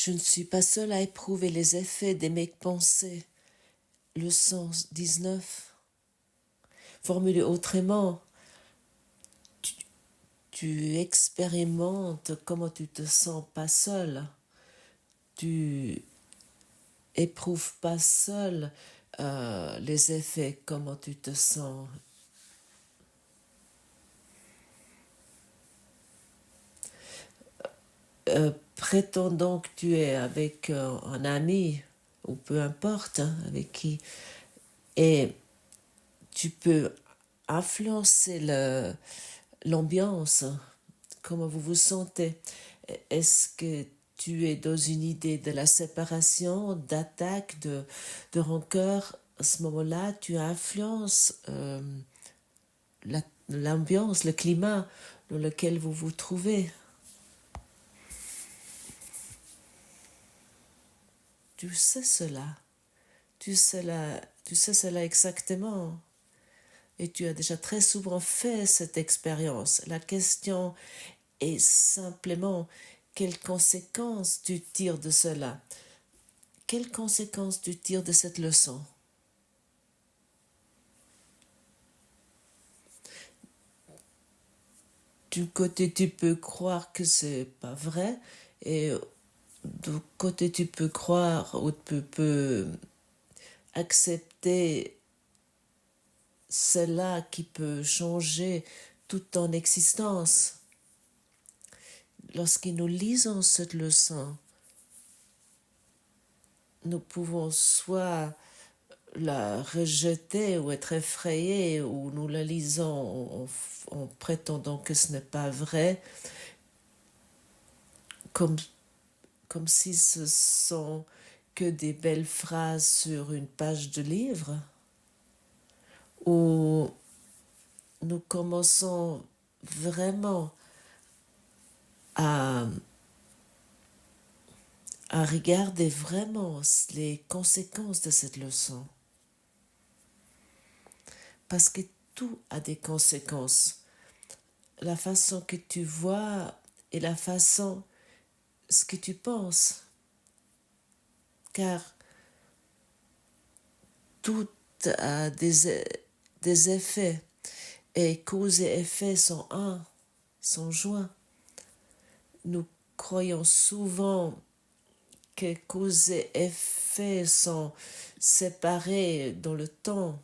Je ne suis pas seule à éprouver les effets de mes pensées. Leçon 19. Formulé autrement, tu expérimentes comment tu te sens pas seul. Tu éprouves pas seul les effets, comment tu te sens. Prétendons que tu es avec un ami, ou peu importe, hein, avec qui, et tu peux influencer l'ambiance, comment vous vous sentez. Est-ce que tu es dans une idée de la séparation, d'attaque, de rancœur? À ce moment-là, tu influences l'ambiance, le climat dans lequel vous vous trouvez. Tu sais cela. Tu sais cela exactement. Et tu as déjà très souvent fait cette expérience. La question est simplement, quelles conséquences tu tires de cela? Quelles conséquences tu tires de cette leçon? Du côté, tu peux croire que c'est pas vrai, et du côté, tu peux croire ou tu peux accepter cela qui peut changer toute ton existence. Lorsque nous lisons cette leçon, nous pouvons soit la rejeter ou être effrayés, ou nous la lisons en prétendant que ce n'est pas vrai, comme si ce sont que des belles phrases sur une page de livre, où nous commençons vraiment à regarder vraiment les conséquences de cette leçon. Parce que tout a des conséquences. La façon que tu vois et la façon, ce que tu penses. Car tout a des effets. Et cause et effet sont sont joints. Nous croyons souvent que cause et effet sont séparés dans le temps.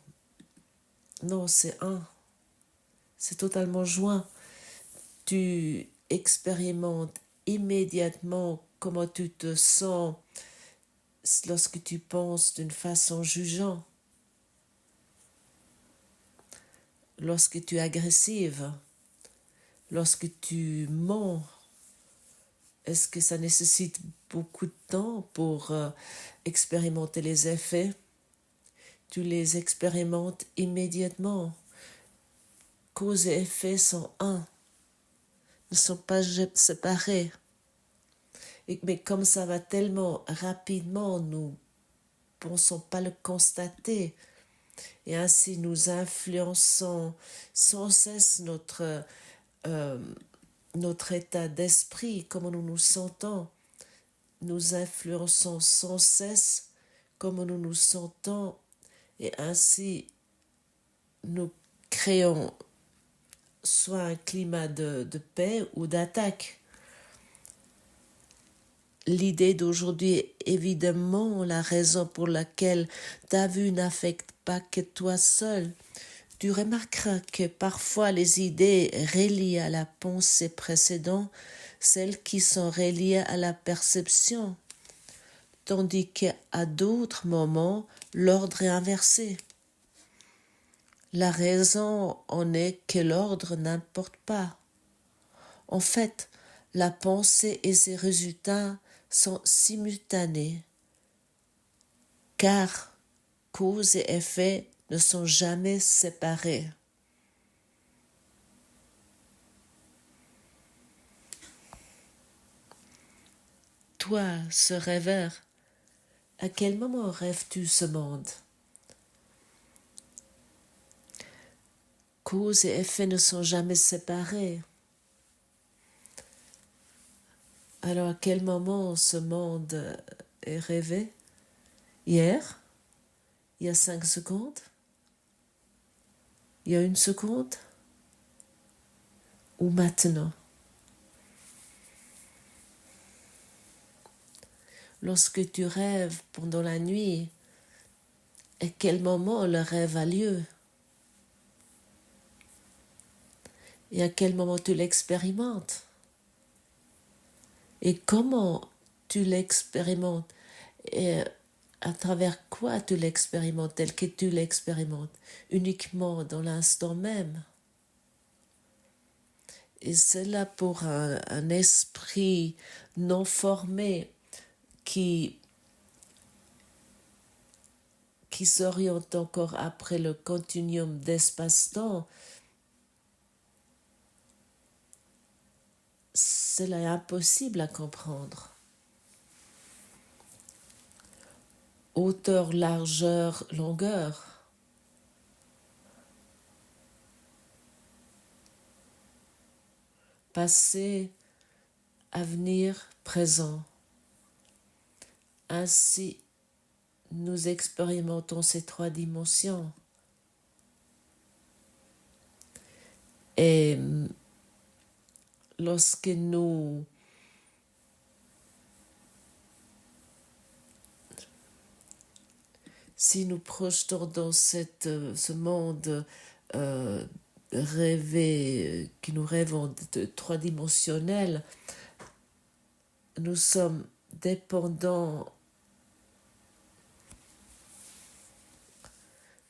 Non, c'est un. C'est totalement joint. Tu expérimentes immédiatement comment tu te sens lorsque tu penses d'une façon jugeante, lorsque tu es agressive, lorsque tu mens. Est-ce que ça nécessite beaucoup de temps pour expérimenter les effets? Tu les expérimentes immédiatement. Cause et effet sont un, ne sont pas séparés. Mais comme ça va tellement rapidement, nous ne pensons pas le constater. Et ainsi, nous influençons sans cesse notre état d'esprit, comment nous nous sentons. Nous influençons sans cesse comment nous nous sentons, et ainsi nous créons soit un climat de paix ou d'attaque. L'idée d'aujourd'hui est évidemment la raison pour laquelle ta vue n'affecte pas que toi seul. Tu remarqueras que parfois les idées reliées à la pensée précédente, celles qui sont reliées à la perception, tandis qu'à d'autres moments, l'ordre est inversé. La raison en est que l'ordre n'importe pas. En fait, la pensée et ses résultats sont simultanés, car cause et effet ne sont jamais séparés. Toi, ce rêveur, à quel moment rêves-tu ce monde? Cause et effet ne sont jamais séparés. Alors, à quel moment ce monde est rêvé? Hier? Il y a 5 secondes? Il y a 1 seconde? Ou maintenant? Lorsque tu rêves pendant la nuit, à quel moment le rêve a lieu? Et à quel moment tu l'expérimentes? Et comment tu l'expérimentes? Et à travers quoi tu l'expérimentes, tel que tu l'expérimentes? Uniquement dans l'instant même. Et c'est là pour un esprit non formé qui s'oriente encore après le continuum d'espace-temps. Cela est impossible à comprendre. Hauteur, largeur, longueur. Passé, avenir, présent. Ainsi, nous expérimentons ces 3 dimensions. Et lorsque si nous projetons dans ce monde rêvé, que nous rêvons de 3-dimensionnel, nous sommes dépendants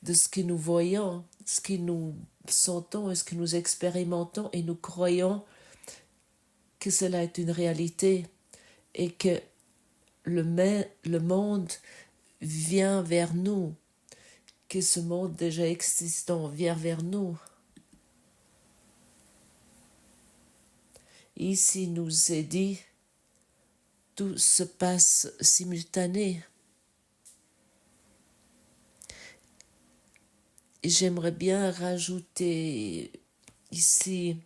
de ce que nous voyons, ce que nous sentons et ce que nous expérimentons, et nous croyons que cela est une réalité et que le monde vient vers nous, que ce monde déjà existant vient vers nous. Ici nous est dit, tout se passe simultané. Et j'aimerais bien rajouter ici,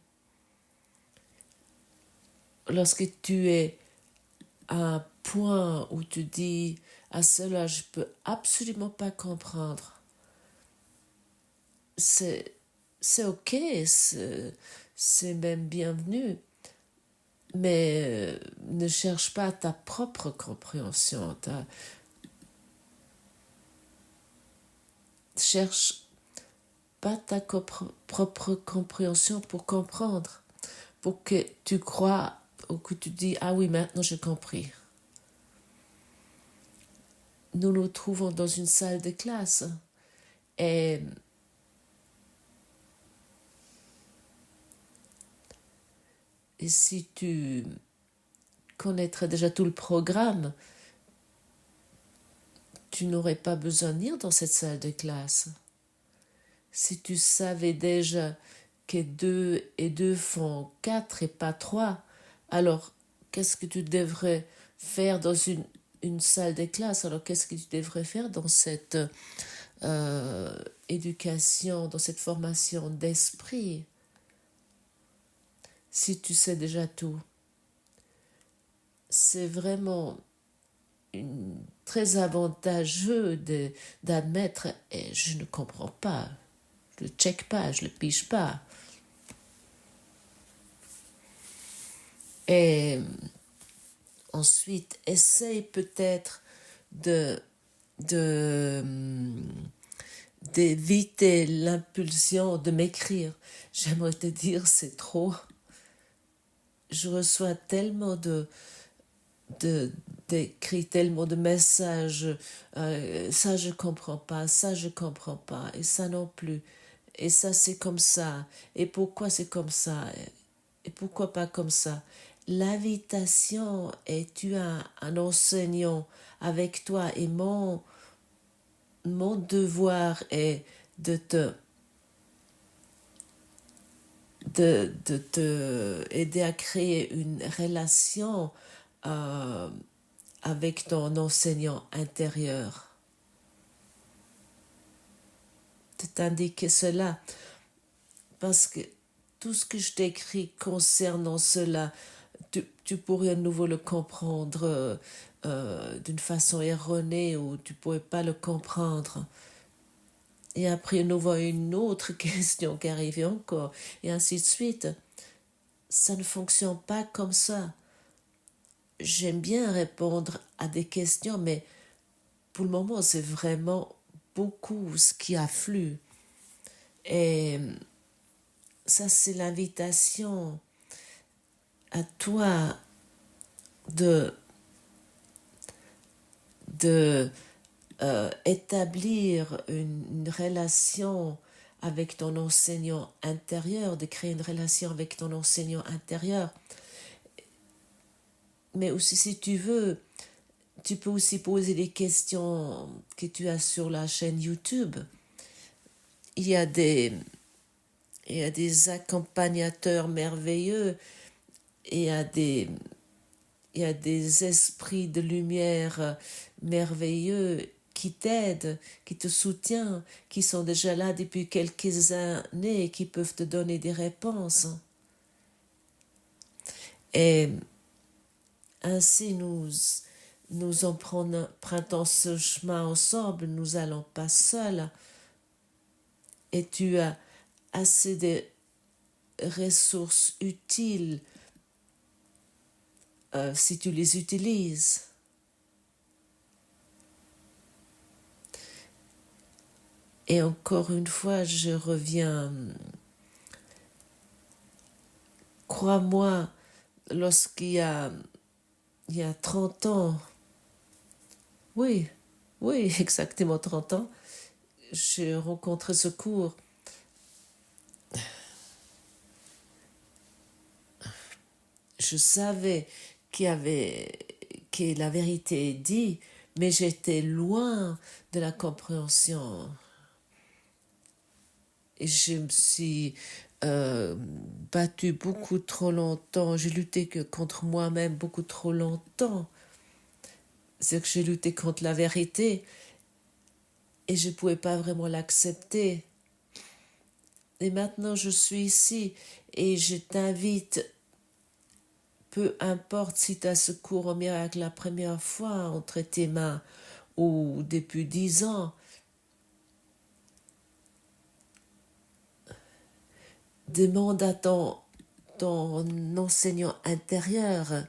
lorsque tu es à un point où tu dis, à cela je peux absolument pas comprendre, c'est ok, c'est même bienvenu, mais ne cherche pas ta propre compréhension, cherche pas ta propre compréhension pour comprendre, pour que tu crois ou que tu dis, ah oui, maintenant j'ai compris. Nous nous trouvons dans une salle de classe et si tu connaîtrais déjà tout le programme, tu n'aurais pas besoin de venir dans cette salle de classe. Si tu savais déjà que 2 et 2 font 4 et pas 3, alors qu'est-ce que tu devrais faire dans une salle de classe? Alors qu'est-ce que tu devrais faire dans cette éducation, dans cette formation d'esprit, si tu sais déjà tout? C'est vraiment très avantageux d'admettre, et je ne comprends pas, je le check pas, je le pige pas. Et ensuite, essaye peut-être d'éviter l'impulsion de m'écrire. J'aimerais te dire, c'est trop. Je reçois tellement d'écrits, tellement de messages, ça je comprends pas, ça je comprends pas, et ça non plus, et ça c'est comme ça, et pourquoi c'est comme ça, et pourquoi pas comme ça. L'invitation est, tu as un enseignant avec toi, et mon devoir est de te aider à créer une relation avec ton enseignant intérieur. De t'indiquer cela, parce que tout ce que je t'écris concernant cela, tu pourrais à nouveau le comprendre d'une façon erronée ou tu ne pourrais pas le comprendre. Et après, nous voyons une autre question qui arrive encore, et ainsi de suite. Ça ne fonctionne pas comme ça. J'aime bien répondre à des questions, mais pour le moment, c'est vraiment beaucoup ce qui afflue. Et ça, c'est l'invitation à toi de, de établir une relation avec ton enseignant intérieur, de créer une relation avec ton enseignant intérieur. Mais aussi, si tu veux, tu peux aussi poser des questions que tu as sur la chaîne YouTube. Il y a des, il y a des accompagnateurs merveilleux, et il y a des esprits de lumière merveilleux qui t'aident, qui te soutiennent, qui sont déjà là depuis quelques années et qui peuvent te donner des réponses. Et ainsi, nous empruntons ce chemin ensemble, nous n'allons pas seuls. Et tu as assez de ressources utiles si tu les utilises. Et encore une fois, je reviens. Crois-moi, il y a 30 ans, oui, oui, exactement 30 ans, j'ai rencontré ce cours. Je savais que la vérité est dite, mais j'étais loin de la compréhension. Et je me suis battue beaucoup trop longtemps. J'ai lutté contre moi-même beaucoup trop longtemps. C'est que j'ai lutté contre la vérité et je ne pouvais pas vraiment l'accepter. Et maintenant, je suis ici et je t'invite, peu importe si tu as ce cours au miracle la première fois entre tes mains ou depuis 10 ans, demande à ton enseignant intérieur.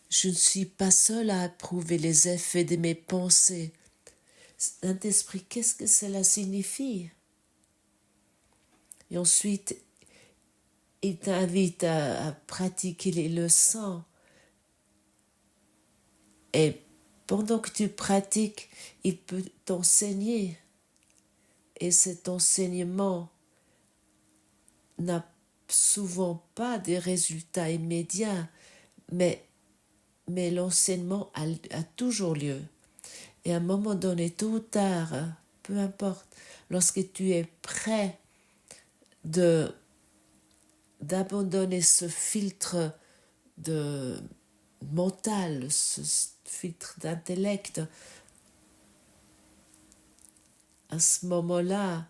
Je ne suis pas seule à approuver les effets de mes pensées. Saint-Esprit, qu'est-ce que cela signifie? Et ensuite, il t'invite à pratiquer les leçons. Et pendant que tu pratiques, il peut t'enseigner. Et cet enseignement n'a souvent pas des résultats immédiats, mais l'enseignement a toujours lieu. Et à un moment donné, tôt ou tard, peu importe, lorsque tu es prêt d'abandonner ce filtre de mental, ce filtre d'intellect, à ce moment-là,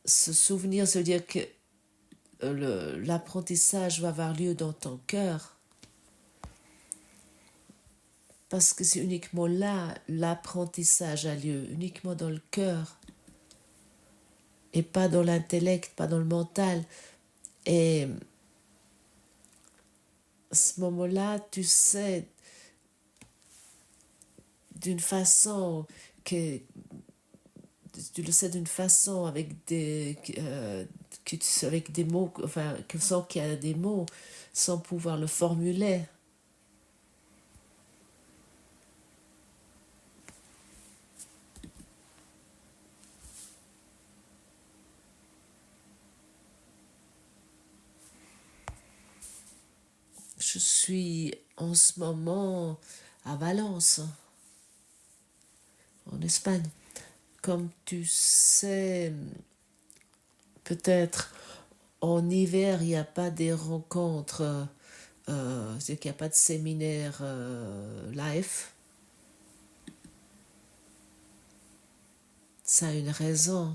se souvenir, se dire que l'apprentissage va avoir lieu dans ton cœur. Parce que c'est uniquement là l'apprentissage a lieu, uniquement dans le cœur. Et pas dans l'intellect, pas dans le mental. Et à ce moment-là, tu sais d'une façon que tu le sais d'une façon avec avec des mots, enfin, sans qu'il y a des mots, sans pouvoir le formuler. Je suis en ce moment à Valence, en Espagne. Comme tu sais, peut-être en hiver, il n'y a pas des rencontres, c'est qu'il n'y a pas de séminaire live. Ça a une raison.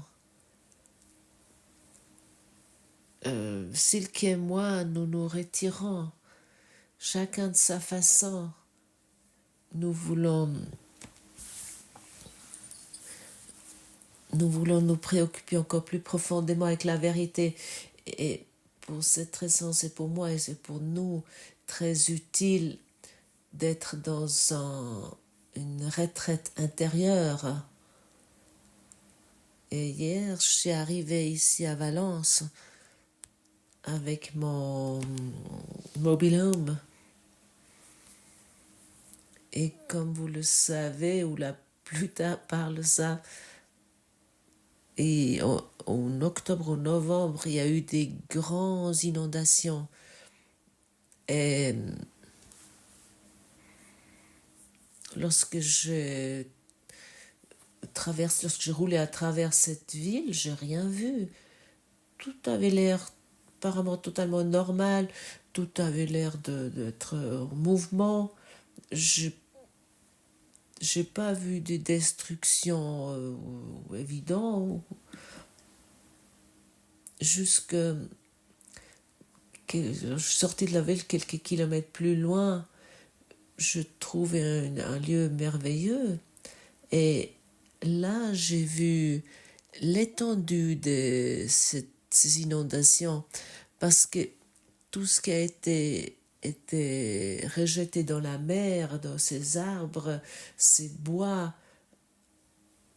Silke et moi, nous nous retirons, chacun de sa façon. Nous voulons nous préoccuper encore plus profondément avec la vérité. Et pour cette raison, c'est pour moi et c'est pour nous très utile d'être dans une retraite intérieure. Et hier, je suis arrivée ici à Valence avec mon mobil-home. Et comme vous le savez, ou la plupart le savent, et en octobre ou novembre, il y a eu des grandes inondations. Et lorsque je roulais à travers cette ville, j'ai rien vu. Tout avait l'air apparemment totalement normal, tout avait l'air d'être en mouvement. Je n'ai pas vu de destruction évidente. Jusque je suis sortie de la ville quelques kilomètres plus loin, je trouve un lieu merveilleux. Et là, j'ai vu l'étendue de ces inondations parce que tout ce qui a été rejeté dans la mer, dans ces arbres, ces bois,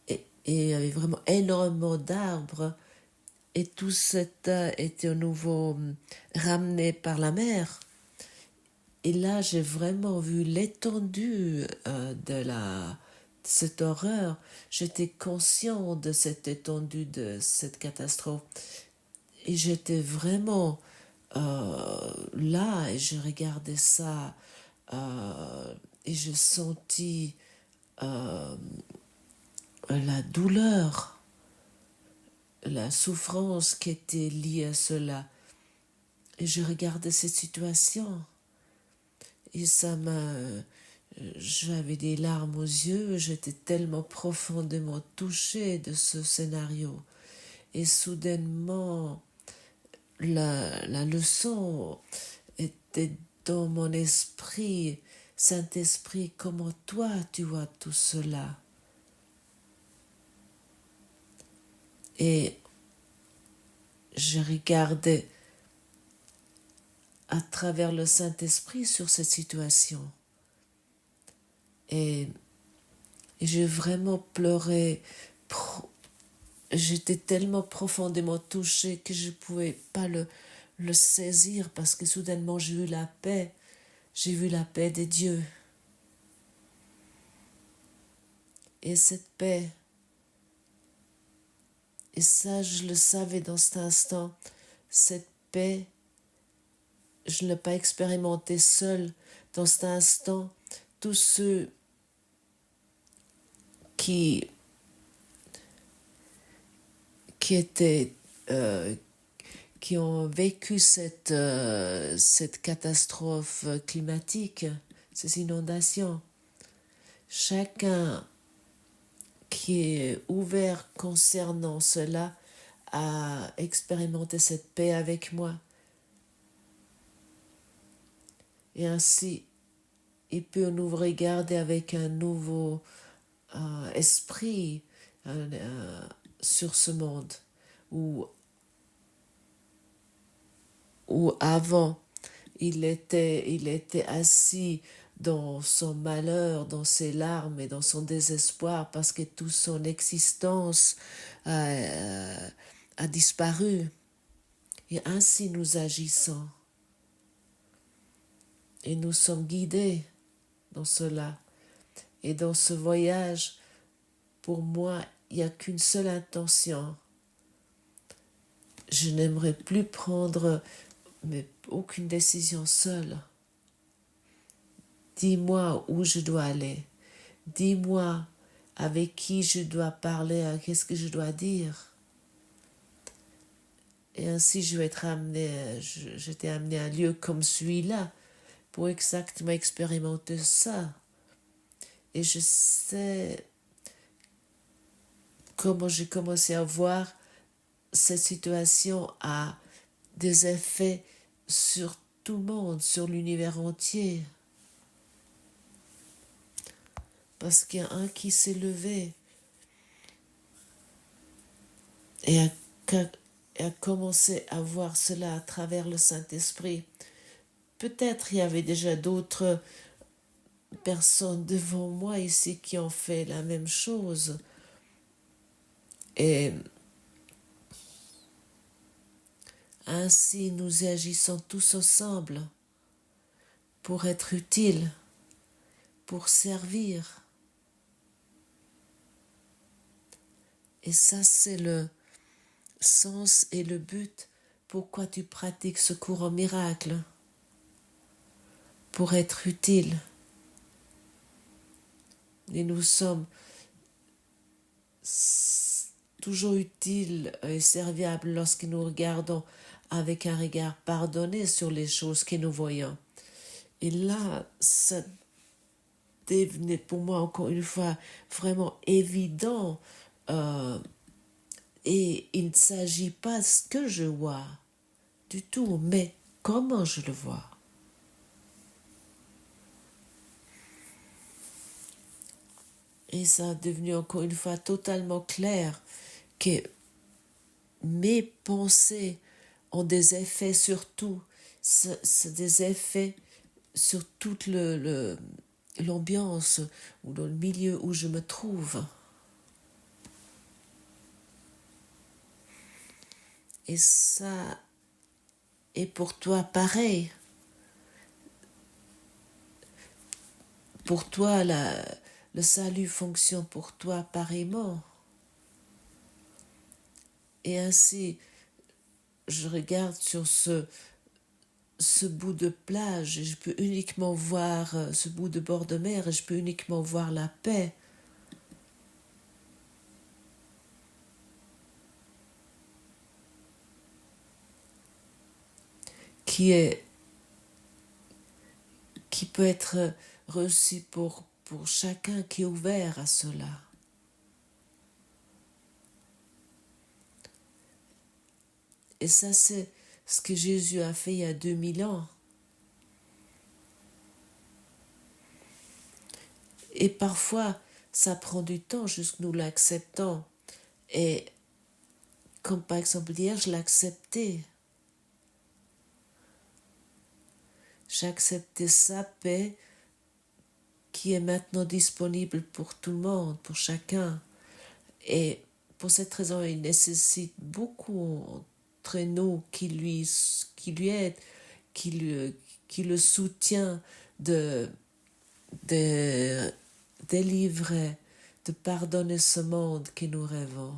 et il y avait vraiment énormément d'arbres. Et tout ça était à nouveau ramené par la mer. Et là, j'ai vraiment vu l'étendue de cette horreur. J'étais conscient de cette étendue, de cette catastrophe. Et j'étais vraiment là et je regardais ça et je sentis la douleur, la souffrance qui était liée à cela. Et je regardais cette situation et j'avais des larmes aux yeux, j'étais tellement profondément touchée de ce scénario. Et soudainement, la leçon était dans mon esprit. Saint-Esprit, comment toi tu vois tout cela? Et je regardais à travers le Saint-Esprit sur cette situation. Et j'ai vraiment pleuré. J'étais tellement profondément touchée que je ne pouvais pas le saisir parce que soudainement j'ai eu la paix. J'ai vu la paix de Dieu. Et cette paix, et ça je le savais dans cet instant, cette paix, je ne l'ai pas expérimentée seule. Dans cet instant, tous ceux qui ont vécu cette catastrophe climatique, ces inondations, chacun qui est ouvert concernant cela a expérimenté cette paix avec moi. Et ainsi, il peut nous regarder avec un nouveau esprit sur ce monde où avant il était assis dans son malheur, dans ses larmes et dans son désespoir parce que toute son existence a disparu. Et ainsi nous agissons. Et nous sommes guidés dans cela. Et dans ce voyage, pour moi, il n'y a qu'une seule intention. Je n'aimerais plus prendre aucune décision seule. Dis-moi où je dois aller. Dis-moi avec qui je dois parler, qu'est-ce que je dois dire. Et ainsi, j'étais amené à un lieu comme celui-là pour exactement expérimenter ça. Et je sais comment j'ai commencé à voir cette situation à des effets sur tout le monde, sur l'univers entier. Parce qu'il y a un qui s'est levé et a commencé à voir cela à travers le Saint-Esprit. Peut-être il y avait déjà d'autres personnes devant moi ici qui ont fait la même chose. Et ainsi nous agissons tous ensemble pour être utiles, pour servir. Et ça, c'est le sens et le but pourquoi tu pratiques ce cours en miracle, pour être utile. Et nous sommes toujours utiles et serviables lorsque nous regardons avec un regard pardonné sur les choses que nous voyons. Et là, ça devenait pour moi encore une fois vraiment évident. Et il ne s'agit pas de ce que je vois du tout, mais comment je le vois. Et ça a devenu encore une fois totalement clair que mes pensées ont des effets sur tout. C'est des effets sur toute l'ambiance ou dans le milieu où je me trouve. Et ça est pour toi pareil. Pour toi, le salut fonctionne pour toi pareillement. Et ainsi, je regarde sur ce bout de plage et je peux uniquement voir ce bout de bord de mer et je peux uniquement voir la paix. Qui peut être reçu pour chacun qui est ouvert à cela. Et ça, c'est ce que Jésus a fait il y a 2000 ans. Et parfois, ça prend du temps jusqu'à nous l'acceptons. Et comme par exemple hier, je l'acceptais. J'acceptais sa paix qui est maintenant disponible pour tout le monde, pour chacun. Et pour cette raison, il nécessite beaucoup entre nous qui lui aide, qui le soutient de délivrer, de pardonner ce monde que nous rêvons.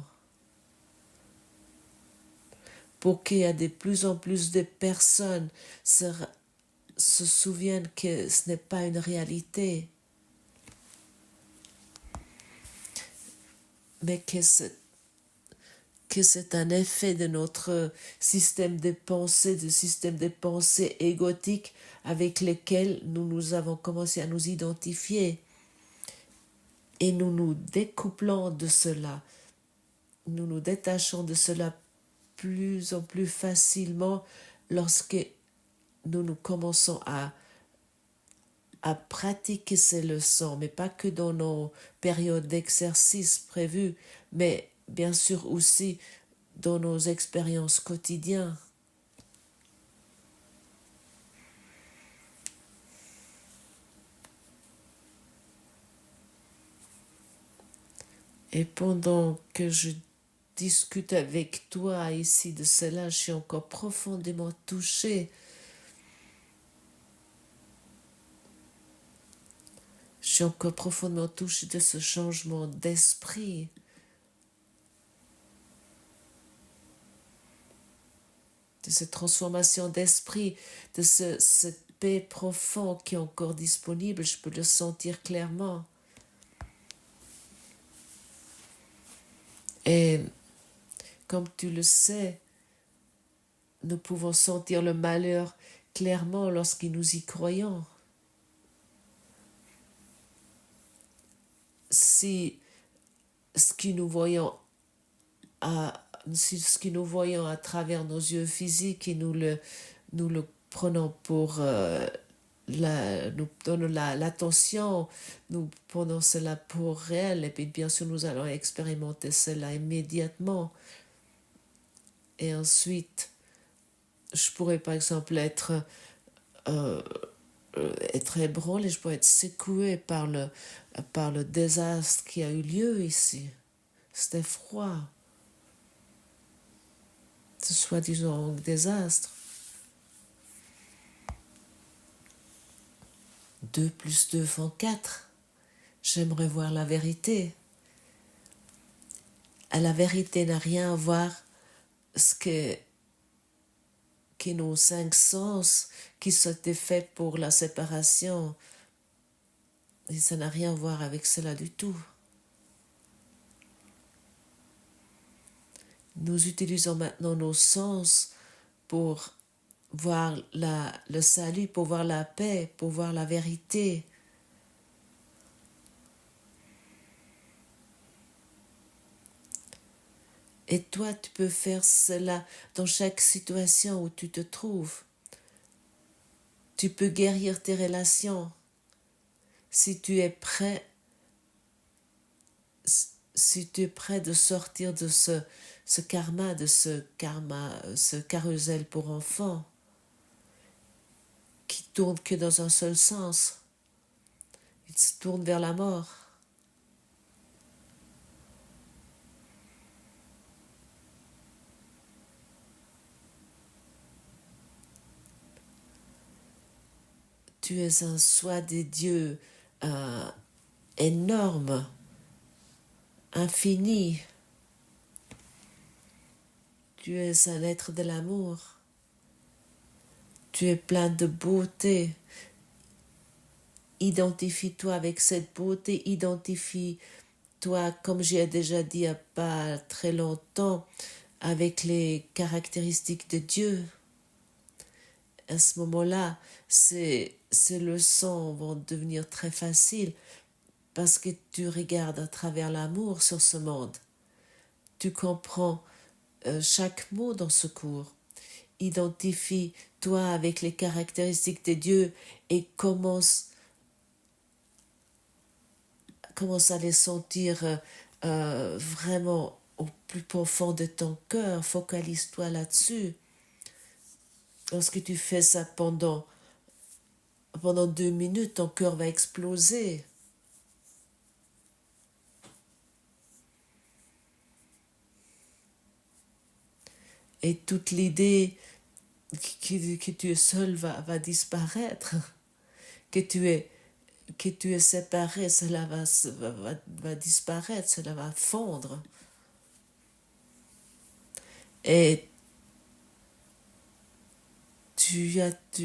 Pour qu'il y ait de plus en plus de personnes se souviennent que ce n'est pas une réalité, mais que c'est un effet de notre système de pensée égotique avec lesquels nous avons commencé à nous identifier. Et nous nous découplons de cela. Nous nous détachons de cela plus en plus facilement lorsque nous commençons à pratiquer ces leçons, mais pas que dans nos périodes d'exercice prévues, mais bien sûr aussi dans nos expériences quotidiennes. Et pendant que je discute avec toi ici de cela, je suis encore profondément touchée. Je suis encore profondément touchée de ce changement d'esprit. De cette transformation d'esprit, de cette paix profonde qui est encore disponible, je peux le sentir clairement. Et comme tu le sais, nous pouvons sentir le malheur clairement lorsque nous y croyons. Si ce que nous voyons ce que nous voyons à travers nos yeux physiques et nous le prenons pour nous donnons l'attention, nous prenons cela pour réel et puis bien sûr nous allons expérimenter cela immédiatement. Et ensuite, je pourrais par exemple être ébranlé, je pourrais être secoué par le désastre qui a eu lieu ici. C'était froid. Ce soi-disant désastre. 2 plus 2 font 4. J'aimerais voir la vérité. La vérité n'a rien à voir ce que nos 5 sens qui sont faits pour la séparation. Et ça n'a rien à voir avec cela du tout. Nous utilisons maintenant nos sens pour voir le salut, pour voir la paix, pour voir la vérité. Et toi, tu peux faire cela dans chaque situation où tu te trouves. Tu peux guérir tes relations si tu es prêt, si tu es prêt de sortir de ce karma, ce carrousel pour enfants qui tourne que dans un seul sens. Il se tourne vers la mort. Tu es un soi des dieux énorme, infini. Tu es un être de l'amour. Tu es plein de beauté. Identifie-toi avec cette beauté. Identifie-toi, comme j'ai déjà dit il n'y a pas très longtemps, avec les caractéristiques de Dieu. À ce moment-là, ces leçons vont devenir très faciles parce que tu regardes à travers l'amour sur ce monde. Tu comprends chaque mot dans ce cours. Identifie-toi avec les caractéristiques de Dieu et commence à les sentir vraiment au plus profond de ton cœur. Focalise-toi là-dessus. Lorsque tu fais ça pendant 2 minutes, ton cœur va exploser. Et toute l'idée que tu es seul va disparaître. Que tu es séparé, cela va disparaître, cela va fondre. Et tu vas te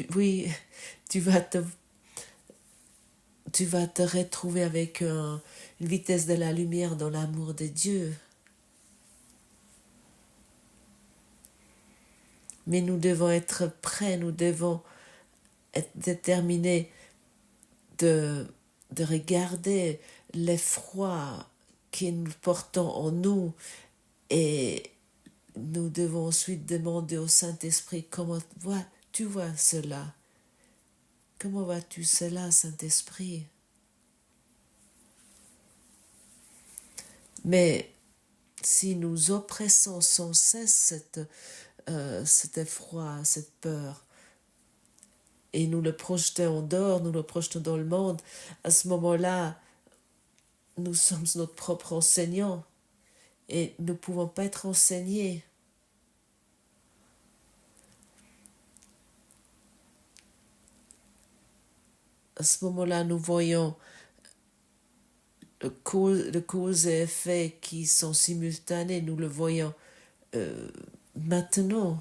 retrouver avec une vitesse de la lumière dans l'amour de Dieu. Mais nous devons être prêts, nous devons être déterminés de regarder l'effroi que nous portons en nous et nous devons ensuite demander au Saint-Esprit comment tu vois cela. Comment vois-tu cela, Saint-Esprit? Mais si nous oppressons sans cesse cet effroi, cette peur, et nous le projetons en dehors, nous le projetons dans le monde, à ce moment-là, nous sommes notre propre enseignant et nous ne pouvons pas être enseignés. À ce moment-là, nous voyons le cause et effet qui sont simultanés, nous le voyons maintenant.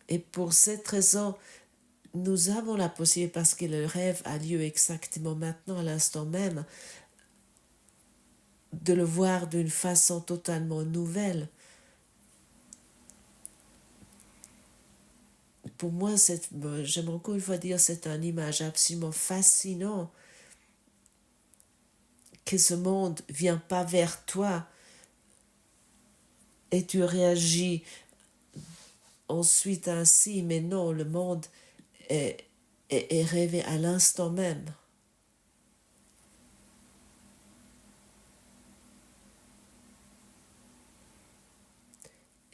Et pour cette raison, nous avons la possibilité, parce que le rêve a lieu exactement maintenant, à l'instant même, de le voir d'une façon totalement nouvelle. Pour moi, j'aimerais encore une fois dire, c'est une image absolument fascinante que ce monde ne vient pas vers toi et tu réagis ensuite ainsi, mais non, le monde est, est rêvé à l'instant même.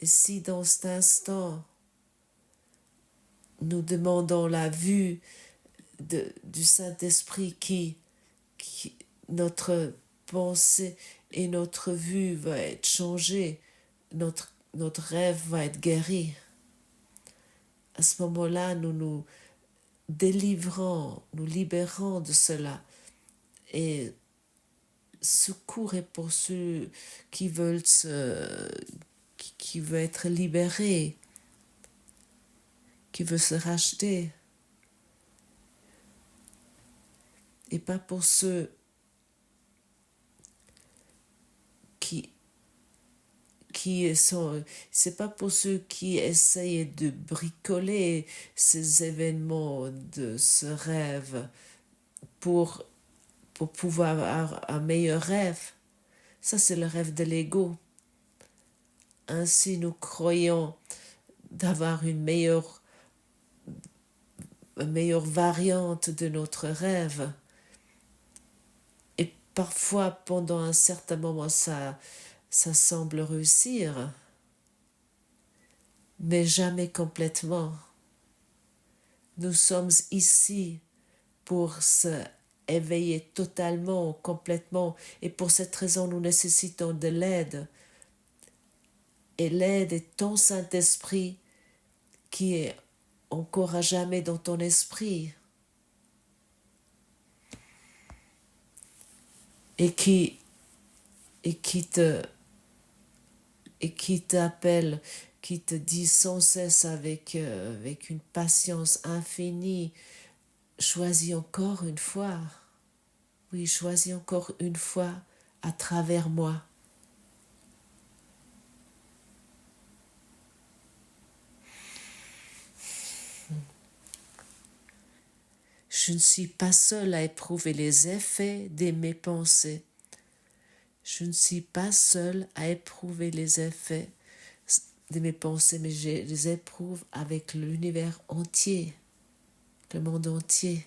Et si dans cet instant, nous demandons la vue du Saint-Esprit qui, notre pensée et notre vue va être changée, notre rêve va être guéri. À ce moment-là, nous nous délivrons, nous libérons de cela. Et secours est pour ceux qui veulent qui veut être libérés, qui veut se racheter. Et pas pour ceux qui sont, c'est pas pour ceux qui essayent de bricoler ces événements de ce rêve pour pouvoir avoir un meilleur rêve. Ça, c'est le rêve de l'ego. Ainsi, nous croyons d'avoir une meilleure variante de notre rêve. Et parfois, pendant un certain moment, ça semble réussir, mais jamais complètement. Nous sommes ici pour se éveiller totalement, complètement, et pour cette raison, nous nécessitons de l'aide. Et l'aide est ton Saint-Esprit qui est encore à jamais dans ton esprit et qui t'appelle, qui te dit sans cesse avec une patience infinie, choisis encore une fois. Oui, choisis encore une fois à travers moi. Je ne suis pas seule à éprouver les effets de mes pensées. Je ne suis pas seule à éprouver les effets de mes pensées, mais je les éprouve avec l'univers entier, le monde entier.